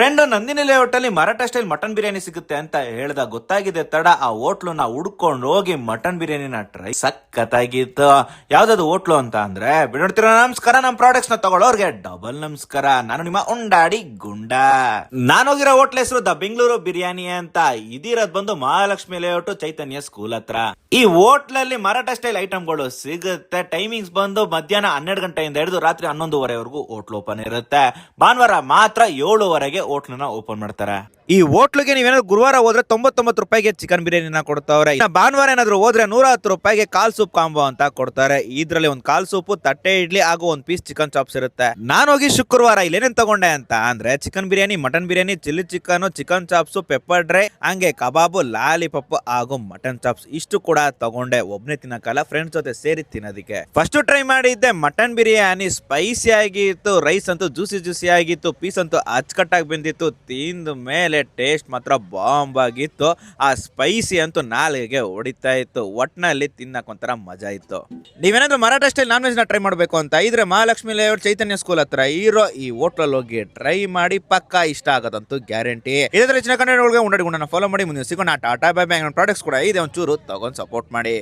Friend Nandini layout ಅಲ್ಲಿ Maratha style mutton biryani ಸಿಗುತ್ತೆ ಅಂತ ಹೇಳ್ದ ಗೊತ್ತಾಗಿದೆ ತಡ ಆ ಹೋಟ್ಲು ನ ಹುಡ್ಕೊಂಡು ಹೋಗಿ ಮಟನ್ ಬಿರಿಯಾನಿನ ಟ್ರೈ ಸಕ್ಕತ್ತಾಗಿತ್ತು. ಯಾವ್ದಾದ್ರು ಹೋಟ್ಲು ಅಂತ ಅಂದ್ರೆ ಬಿಡೋಡ್ತಿರೋ ನಮಸ್ಕಾರ. ನಮ್ ಪ್ರಾಡಕ್ಟ್ಸ್ ನ ತಗೊಳ್ಳೋರ್ಗೆ ಡಬಲ್ ನಮಸ್ಕಾರ. ನಾನು ನಿಮ್ಮ ಉಂಡಾಡಿ ಗುಂಡ. ನಾನು ಹೋಗಿರೋ ಹೋಟ್ಲ್ ಹೆಸರು ದ ಬೆಂಗಳೂರು ಬಿರಿಯಾನಿ ಅಂತ. ಇದಿರೋದ್ ಬಂದು ಮಹಾಲಕ್ಷ್ಮಿ ಲೇಔಟ್ ಚೈತನ್ಯ ಸ್ಕೂಲ್ ಹತ್ರ. ಈ ಹೋಟ್ಲಲ್ಲಿ ಮರಾಠ ಸ್ಟೈಲ್ ಐಟಮ್ಗಳು ಸಿಗುತ್ತೆ. ಟೈಮಿಂಗ್ಸ್ ಬಂದು ಮಧ್ಯಾಹ್ನ 12 ಗಂಟೆಯಿಂದ ಹಿಡಿದು ರಾತ್ರಿ 11:30ವರೆಗೂ ಹೋಟ್ಲ್ ಓಪನ್ ಇರುತ್ತೆ. ಭಾನುವಾರ ಮಾತ್ರ 7:00ವರೆಗೆ ಹೋಟ್ಲನ್ನ ಓಪನ್ ಮಾಡ್ತಾರೆ. ಈ ಹೋಟ್ಲಿಗೆ ನೀವೇನಾದ್ರು ಗುರುವಾರ ಹೋದ್ರೆ 99 ರೂಪಾಯಿಗೆ ಚಿಕನ್ ಬಿರಿಯಾನಿನ ಕೊಡ್ತಾವ್ರೆ. ಭಾನುವಾರ ಏನಾದ್ರು ಹೋದ್ರೆ 110 ರೂಪಾಯಿಗೆ ಕಾಲ್ ಸೂಪ್ ಕಾಂಬೋ ಅಂತ ಕೊಡ್ತಾರೆ. ಇದ್ರಲ್ಲಿ ಒಂದು ಕಾಲ್ ಸೂಪ್, ತಟ್ಟೆ ಇಡ್ಲಿ ಹಾಗೂ ಒಂದು ಪೀಸ್ ಚಿಕನ್ ಚಾಪ್ಸ್ ಇರುತ್ತೆ. ನಾನು ಹೋಗಿ ಶುಕ್ರವಾರ ಇಲ್ಲೇನೇನ್ ತಗೊಂಡೆ ಅಂತ ಅಂದ್ರೆ chicken biryani, mutton biryani, chilli chicken, chicken chops, pepper dry, ಹಂಗೆ ಕಬಾಬು, ಲಾಲಿಪಾಪ್ ಹಾಗೂ ಮಟನ್ ಚಾಪ್ಸ್ ಇಷ್ಟು ಕೂಡ ತಗೊಂಡೆ. ಒಬ್ನೇ ತಿನ್ನಕ್ಕಲ್ಲ, ಫ್ರೆಂಡ್ಸ್ ಜೊತೆ ಸೇರಿ ತಿನ್ನೋದಿಕ್ಕೆ. ಫಸ್ಟ್ ಟ್ರೈ ಮಾಡಿದ್ದೆ ಮಟನ್ ಬಿರಿಯಾನಿ. ಸ್ಪೈಸಿ ಆಗಿತ್ತು, ರೈಸ್ ಅಂತೂ ಜ್ಯೂಸಿ ಆಗಿತ್ತು, ಪೀಸ್ ಅಂತೂ ಅಚ್ಚಕಟ್ಟಾಗಿ ಬಂದಿತ್ತು. ತಿಂದ ಮೇಲೆ ಟೇಸ್ಟ್ ಮಾತ್ರ ಬಾಂಬ್ ಆಗಿತ್ತು. ಆ ಸ್ಪೈಸಿ ಅಂತೂ ನಾಲಿಗೆಗೆ ಹೊಡಿತಾ ಇತ್ತು. ಒಟ್ನಲ್ಲಿ ತಿನ್ನಕ್ ಒಂಥರ ಮಜಾ ಇತ್ತು. ನೀವೇನಾದ್ರೂ ಮರಾಠ ಸ್ಟೈಲ್ ನಾನ್ ವೆಜ್ ನ ಟ್ರೈ ಮಾಡ್ಬೇಕು ಅಂತ ಇದ್ರೆ ಮಹಾಲಕ್ಷ್ಮಿ ಲೇಔಟ್ ಚೈತನ್ಯ ಸ್ಕೂಲ್ ಹತ್ರ ಇರೋ ಈ ಹೋಟ್ಲಲ್ಲಿ ಹೋಗಿ ಟ್ರೈ ಮಾಡಿ, ಪಕ್ಕಾ ಇಷ್ಟ ಆಗೋದಂತೂ ಗ್ಯಾರಂಟಿ. ಇದೇ ಹೆಚ್ಚಿನ ಕನ್ನಡ ಉಂಡಾಡಿ ಗುಂಡನ ಫಾಲೋ ಮಾಡಿ. ಮುಂದೆ ಸಿಗೋಣ. Tata bye bye. ಪ್ರಾಡಕ್ಟ್ಸ್ ಕೂಡ ಇದೆ, ಒಂಚೂರು ತಗೊಂಡ್ ಸಪೋರ್ಟ್ ಮಾಡಿ.